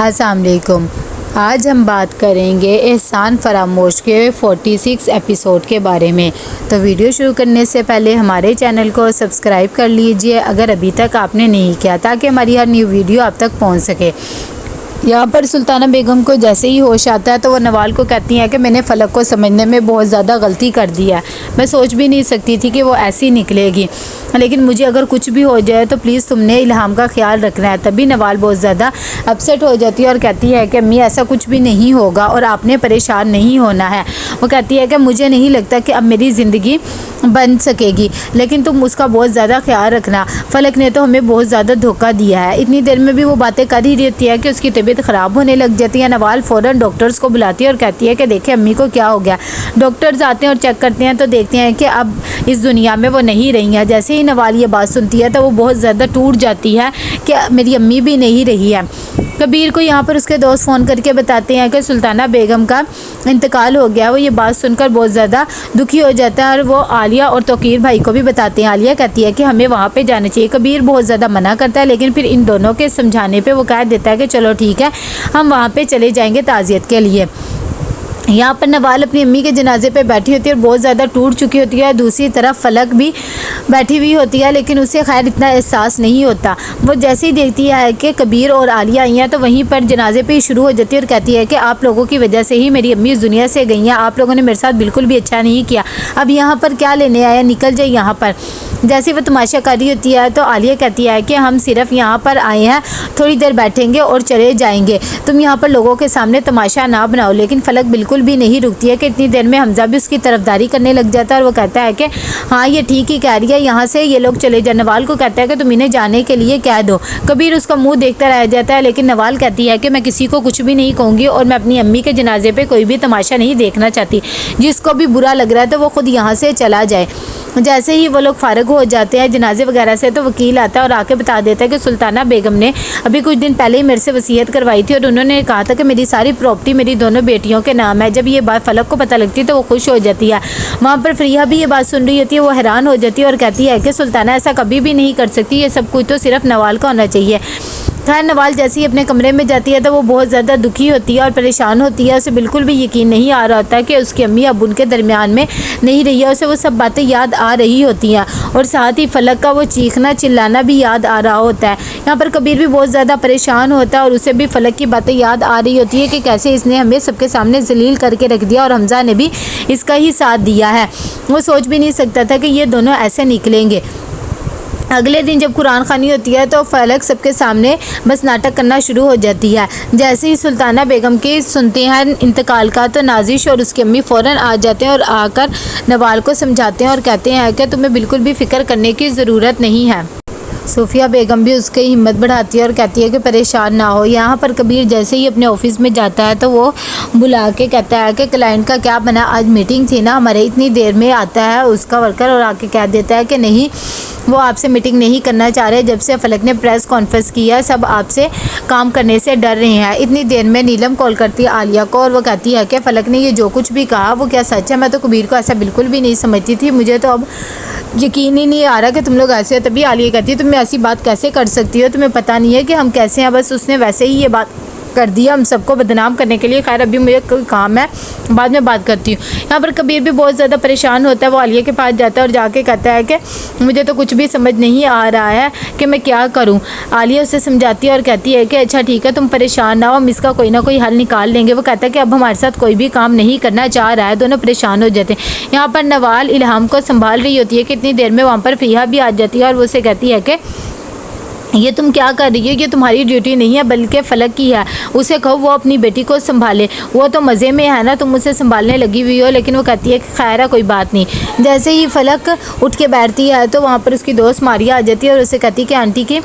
अस्सलाम वालेकुम। आज हम बात करेंगे एहसान फरामोश के 46 एपिसोड के बारे में। तो वीडियो शुरू करने से पहले हमारे चैनल को सब्सक्राइब कर लीजिए अगर अभी तक आपने नहीं किया, ताकि हमारी हर न्यू वीडियो आप तक पहुंच सके। यहाँ पर सुल्ताना बेगम को जैसे ही होश आता है तो वो नवाल को कहती हैं कि मैंने फ़लक को समझने में बहुत ज़्यादा गलती कर दी है। मैं सोच भी नहीं सकती थी कि वो ऐसी निकलेगी, लेकिन मुझे अगर कुछ भी हो जाए तो प्लीज़ तुमने इल्हाम का ख्याल रखना है। तभी नवाल बहुत ज़्यादा अपसेट हो जाती है और कहती है कि अम्मी ऐसा कुछ भी नहीं होगा और आपने परेशान नहीं होना है। वो कहती है कि मुझे नहीं लगता कि अब मेरी ज़िंदगी बन सकेगी, लेकिन तुम उसका बहुत ज़्यादा ख्याल रखना। फ़लक ने तो हमें बहुत ज़्यादा धोखा दिया है। इतनी देर में भी वो बातें कर ही रहती है कि उसकी तबीयत ख़राब होने लग जाती है। नवाल फ़ौरन डॉक्टर्स को बुलाती है और कहती है कि देखिए अम्मी को क्या हो गया। डॉक्टर्स आते हैं और चेक करते हैं तो देखते हैं कि अब इस दुनिया में वो नहीं रही हैं। जैसे ही नवाल ये बात सुनती है तो वो बहुत ज़्यादा टूट जाती है कि मेरी अम्मी भी नहीं रही है। कबीर को यहाँ पर उसके दोस्त फ़ोन करके बताते हैं कि सुल्ताना बेगम का इंतकाल हो गया। वो ये बात सुनकर बहुत ज़्यादा दुखी हो जाता है और वो आलिया और तौकीर भाई को भी बताते हैं। आलिया कहती है कि हमें वहाँ पे जाना चाहिए। कबीर बहुत ज़्यादा मना करता है, लेकिन फिर इन दोनों के समझाने पे वो कह देता है कि चलो ठीक है, हम वहाँ पे चले जाएंगे ताज़ियत के लिए। यहाँ पर नवाल अपनी अम्मी के जनाजे पे बैठी होती है और बहुत ज़्यादा टूट चुकी होती है। दूसरी तरफ फ़लक भी बैठी हुई होती है, लेकिन उसे खैर इतना एहसास नहीं होता। वो जैसे ही देखती है कि कबीर और आलिया आई हैं तो वहीं पर जनाजे पे ही शुरू हो जाती है और कहती है कि आप लोगों की वजह से ही मेरी अम्मी इस दुनिया से गई हैं। आप लोगों ने मेरे साथ बिल्कुल भी अच्छा नहीं किया। अब यहाँ पर क्या लेने आया, निकल जाए यहाँ पर। जैसे वो तमाशा कर रही होती है तो आलिया कहती है कि हम सिर्फ यहाँ पर आए हैं, थोड़ी देर बैठेंगे और चले जाएंगे। तुम यहाँ पर लोगों के सामने तमाशा ना बनाओ। लेकिन फ़लक बिल्कुल भी नहीं रुकती है कि इतनी देर में हमजा भी उसकी तरफदारी करने लग जाता है और वो कहता है कि हाँ ये ठीक ही कह रही है, यहाँ से ये लोग चले जाए। नवाल को कहता है कि तुम इन्हें जाने के लिए कह दो। कबीर उसका मुँह देखता रह जाता है, लेकिन नवाल कहती है कि मैं किसी को कुछ भी नहीं कहूँगी और मैं अपनी अम्मी के जनाजे पर कोई भी तमाशा नहीं देखना चाहती। जिसको भी बुरा लग रहा है तो वो खुद यहाँ से चला जाए। जैसे ही वो लोग फारग हो जाते हैं जनाजे वगैरह से तो वकील आता है और आके बता देता है कि सुल्ताना बेगम ने अभी कुछ दिन पहले ही मेरे से वसीयत करवाई थी और उन्होंने कहा था कि मेरी सारी प्रॉपर्टी मेरी दोनों बेटियों के नाम है। जब ये बात फ़लक को पता लगती है तो वो खुश हो जाती है। वहाँ पर फ्रिया भी ये बात सुन रही होती है, वो हैरान हो जाती है और कहती है कि सुल्ताना ऐसा कभी भी नहीं कर सकती, ये सब कुछ तो सिर्फ नवाल का होना चाहिए। खैर नवाल जैसे ही अपने कमरे में जाती है तो वो बहुत ज़्यादा दुखी होती है और परेशान होती है। उसे बिल्कुल भी यकीन नहीं आ रहा होता कि उसकी अम्मी अब उनके दरमियान में नहीं रही है। उसे वो सब बातें याद आ रही होती हैं और साथ ही फ़लक का वो चीखना चिल्लाना भी याद आ रहा होता है। यहाँ पर कबीर भी बहुत ज़्यादा परेशान होता है और उसे भी फ़लक की बातें याद आ रही होती है कि कैसे इसने हमें सबके सामने जलील करके रख दिया और हमजा ने भी इसका ही साथ दिया है। वो सोच भी नहीं सकता था कि ये दोनों ऐसे निकलेंगे। अगले दिन जब कुरान खानी होती है तो फ़लक सबके सामने बस नाटक करना शुरू हो जाती है। जैसे ही सुल्ताना बेगम के सुनते हैं इंतकाल का तो नाजिश और उसकी अम्मी फ़ौरन आ जाते हैं और आकर नवाल को समझाते हैं और कहते हैं कि तुम्हें बिल्कुल भी फ़िक्र करने की ज़रूरत नहीं है। सूफिया बेगम भी उसकी हिम्मत बढ़ाती है और कहती है कि परेशान ना हो। यहाँ पर कबीर जैसे ही अपने ऑफिस में जाता है तो वो बुला के कहता है कि क्लाइंट का क्या बना, आज मीटिंग थी ना हमारे। इतनी देर में आता है उसका वर्कर और आके कह देता है कि नहीं, वो आपसे मीटिंग नहीं करना चाह रहे। जब से फ़लक ने प्रेस कॉन्फ्रेंस किया सब आपसे काम करने से डर रहे हैं। इतनी देर में नीलम कॉल करती है आलिया को और वो कहती है कि फ़लक ने ये जो कुछ भी कहा वो क्या सच है। मैं तो कबीर को ऐसा बिल्कुल भी नहीं समझती थी, मुझे तो अब यकीन ही नहीं आ रहा कि तुम लोग ऐसे हो। तभी आलिया कहती है तुम ऐसी बात कैसे कर सकती हो, तुम्हें पता नहीं है कि हम कैसे हैं। बस उसने वैसे ही ये बात कर दिया हम सबको बदनाम करने के लिए। खैर अभी मुझे कोई काम है, बाद में बात करती हूँ। यहाँ पर कबीर भी बहुत ज़्यादा परेशान होता है। वो आलिया के पास जाता है और जाके कहता है कि मुझे तो कुछ भी समझ नहीं आ रहा है कि मैं क्या करूँ। आलिया उसे समझाती है और कहती है कि अच्छा ठीक है तुम परेशान ना हो, हम इसका कोई ना कोई हल निकाल लेंगे। वो कहता है कि अब हमारे साथ कोई भी काम नहीं करना चाह रहा है। दोनों परेशान हो जाते हैं। यहाँ पर नवाल इल्हाम को संभाल रही होती है कि इतनी देर में वहाँ पर फ्रिया भी आ जाती है और वो उसे कहती है कि ये तुम क्या कर रही हो, ये तुम्हारी ड्यूटी नहीं है बल्कि फ़लक की है। उसे कहो वो अपनी बेटी को संभाले, वो तो मज़े में है ना, तुम उसे संभालने लगी हुई हो। लेकिन वो कहती है कि खैर है कोई बात नहीं। जैसे ही फ़लक उठ के बैठती है तो वहाँ पर उसकी दोस्त मारिया आ जाती है और उसे कहती है कि आंटी की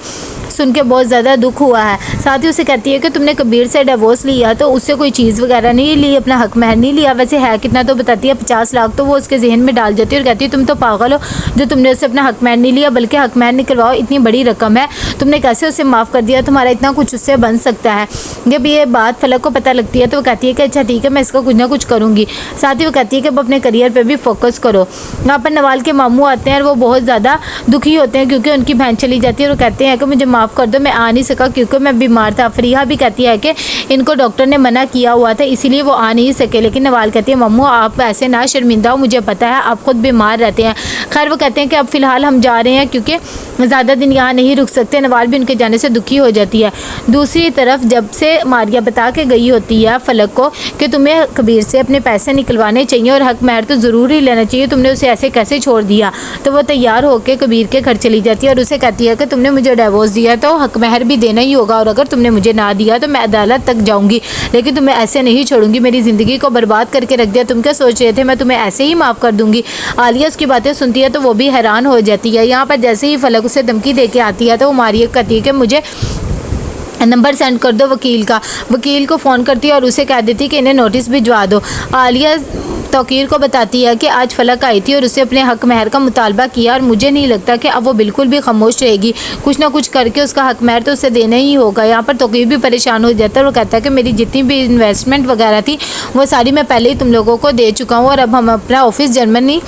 सुन के बहुत ज़्यादा दुख हुआ है। साथ ही उसे कहती है कि तुमने कबीर से डिवोर्स लिया तो उससे कोई चीज़ वगैरह नहीं ली, अपना हक महर नहीं लिया। वैसे है कितना तो बताती है 50 लाख। तो वो उसके जहन में डाल जाती है और कहती है तुम तो पागल हो जो तुमने उससे अपना हक महर नहीं लिया, बल्कि हक महर निकलवाओ, इतनी बड़ी रकम है, तुमने कैसे उसे माफ़ कर दिया, तुम्हारा इतना कुछ उससे बन सकता है। जब ये बात फ़लक को पता लगती है तो वो कहती है कि अच्छा ठीक है मैं इसका कुछ ना कुछ करूँगी। साथ ही वो कहती है कि अब अपने करियर पर भी फोकस करो। यहाँ पर नवाल के मामू आते हैं और वो बहुत ज़्यादा दुखी होते हैं क्योंकि उनकी बहन चली जाती है और वो कहते हैं कि मुझे माफ़ कर दो, मैं आ नहीं सका क्योंकि मैं बीमार था। फरीहा भी कहती है कि इनको डॉक्टर ने मना किया हुआ था इसीलिए वो आ नहीं सके। लेकिन नवाल कहती है मम्मू आप ऐसे ना शर्मिंदा हो, मुझे पता है आप खुद बीमार रहते हैं। खैर वो कहते हैं कि अब फ़िलहाल हम जा रहे हैं क्योंकि ज़्यादा दिन यहाँ नहीं रुक सकते। नवाल भी उनके जाने से दुखी हो जाती है। दूसरी तरफ जब से मारिया बता के गई होती है फलक को कि तुम्हें कबीर से अपने पैसे निकलवाने चाहिए और हक महर तो ज़रूर ही लेना चाहिए, तुमने उसे ऐसे कैसे छोड़ दिया। तो वो तैयार होकर कबीर के घर चली जाती है और उसे कहती है कि तुमने मुझे डिवोर्स दिया तो हक महर भी देना ही होगा, और अगर तुमने मुझे ना दिया तो मैं अदालत तक जाऊँगी, लेकिन तुम्हें ऐसे नहीं छोड़ूंगी। मेरी ज़िंदगी को बर्बाद करके रख दिया, तुम क्या सोच रहे थे मैं तुम्हें ऐसे ही माफ़ कर दूँगी। आलिया उसकी बातें सुनती है तो वो भी हैरान हो जाती है। यहाँ पर जैसे ही फलक उसे धमकी दे के आती है तो वो मारिया कहती है कि मुझे नंबर सेंड कर दो वकील का। वकील को फ़ोन करती है और उसे कह देती है कि इन्हें नोटिस भिजवा दो। आलिया तौकीर को बताती है कि आज फलक आई थी और उससे अपने हक महर का मुतालबा किया और मुझे नहीं लगता कि अब वो बिल्कुल भी खामोश रहेगी, कुछ ना कुछ करके उसका हक महर तो उसे देना ही होगा। यहाँ पर तौकीर भी परेशान हो जाता है और वो कहता है कि मेरी जितनी भी इन्वेस्टमेंट वगैरह थी वो सारी मैं पहले ही तुम लोगों को दे चुका हूँ और अब हम अपना ऑफिस जर्मनी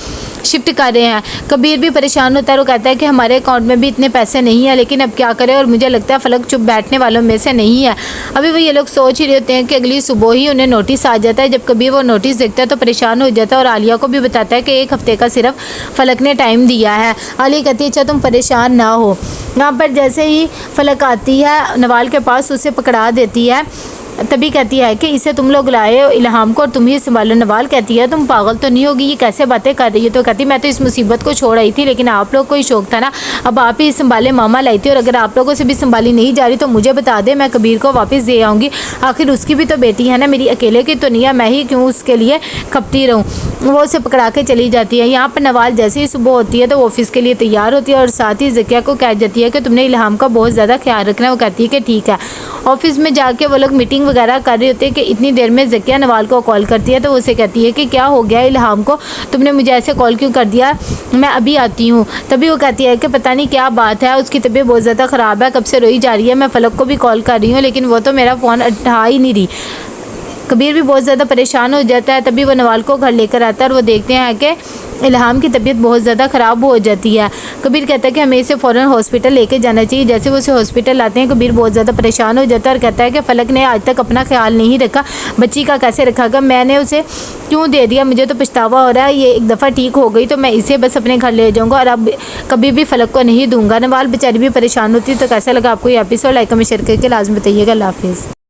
शिफ्ट कर रहे हैं। कबीर भी परेशान होता है और वो कहता है कि हमारे अकाउंट में भी इतने पैसे नहीं है, लेकिन अब क्या करें, और मुझे लगता है फलक चुप बैठने वालों में से नहीं है। अभी वो ये लोग सोच ही रहे होते हैं कि अगली सुबह ही उन्हें नोटिस आ जाता है। जब कबीर वो नोटिस देखता है तो परेशान हो जाता है और आलिया को भी बताता है कि 1 हफ्ते का सिर्फ फलक ने टाइम दिया है। आलिया कहती है अच्छा तुम परेशान ना हो। यहाँ पर जैसे ही फलक आती है नवाल के पास उसे पकड़ा देती है, तभी कहती है कि इसे तुम लोग लाए हो इल्हाम को और तुम ही संभालो। नवाल कहती है तुम पागल तो नहीं होगी, ये कैसे बातें कर रही है। तो कहती मैं तो इस मुसीबत को छोड़ आई थी, लेकिन आप लोग को ही शौक था ना, अब आप ही संभाले मामा लाई थी, और अगर आप लोगों से भी संभाली नहीं जा रही तो मुझे बता दे, मैं कबीर को वापस दे आऊँगी। आखिर उसकी भी तो बेटी है ना, मेरी अकेले की तो नहीं है, मैं ही क्यों उसके लिए खपती रहूँ। वो उसे पकड़ा के चली जाती है। यहाँ पर नवाल जैसे ही सुबह होती है तो वो ऑफिस के लिए तैयार होती है और साथ ही ज़किया को कह जाती है कि तुमने इल्हाम का बहुत ज़्यादा ख्याल रखना है। वो कहती है कि ठीक है। ऑफिस में जाके वो लोग मीटिंग वगैरह कर रहे होते हैं कि इतनी देर में ज़किया नवाल को कॉल करती है तो वो उसे कहती है कि क्या हो गया इल्हाम को, तुमने मुझे ऐसे कॉल क्यों कर दिया, मैं अभी आती हूँ। तभी वो कहती है कि पता नहीं क्या बात है, उसकी तबीयत बहुत ज़्यादा ख़राब है, कब से रोई जा रही है, मैं फलक को भी कॉल कर रही हूँ लेकिन वो तो मेरा फ़ोन उठा ही नहीं रही। कबीर भी बहुत ज़्यादा परेशान हो जाता है। तभी वो नवाल को घर लेकर आता है और वो देखते हैं कि इल्हाम की तबीयत बहुत ज़्यादा ख़राब हो जाती है। कबीर कहता है कि हमें इसे फ़ौरन हॉस्पिटल लेके जाना चाहिए। जैसे वो उसे हॉस्पिटल लाते हैं कबीर बहुत ज़्यादा परेशान हो जाता है और कहता है कि फलक ने आज तक अपना ख्याल नहीं रखा, बच्ची का कैसे रखागा, मैंने उसे क्यों दे दिया, मुझे तो पछतावा हो रहा है, ये एक दफ़ा ठीक हो गई तो मैं इसे बस अपने घर ले जाऊँगा और अब कभी भी फलक को नहीं दूँगा। नवाल बेचारी भी परेशान होती है। तो कैसा लगा आपको ये एपिसोड, लाइक कमेंट शेयर करके लाजमी बताइएगा। अल्लाह हाफिज़।